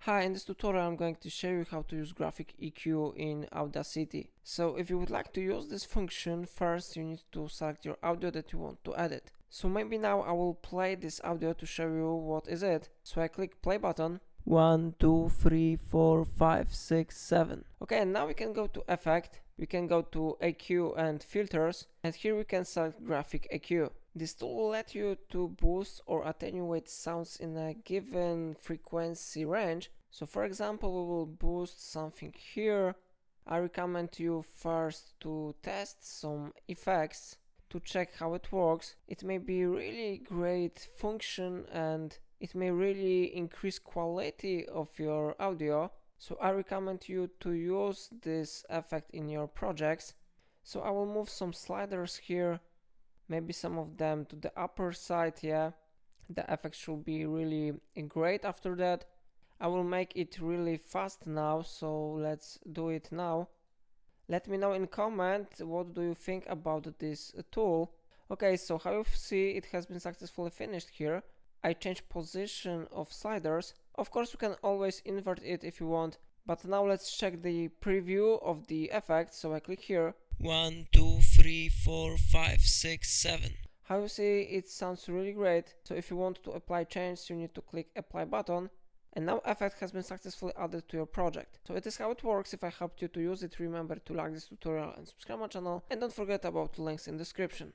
Hi, in this tutorial I'm going to show you how to use graphic EQ in Audacity. So if you would like to use this function, first you need to select your audio that you want to edit. So maybe now I will play this audio to show you what is it. So I click play button. 1, 2, 3, 4, 5, 6, 7. Okay, and now we can go to effect, we can go to EQ and filters, and here we can select graphic EQ. This tool will let you to boost or attenuate sounds in a given frequency range. So for example, we will boost something here. I recommend you first to test some effects to check how it works. It may be really great function and it may really increase quality of your audio. So I recommend you to use this effect in your projects. So I will move some sliders here, maybe some of them to the upper side. Yeah, the effect should be really great after that. I will make it really fast now, so let's do it now. Let me know in comment what do you think about this tool. Okay, so how you see, it has been successfully finished here. I changed position of sliders. Of course you can always invert it if you want, but now let's check the preview of the effect. So I click here. 1, 2, 3, 4, 5, 6, 7. How you see, it sounds really great. So if you want to apply change, you need to click apply button. And now effect has been successfully added to your project. So it is how it works. If I helped you to use it, remember to like this tutorial and subscribe my channel. And don't forget about the links in the description.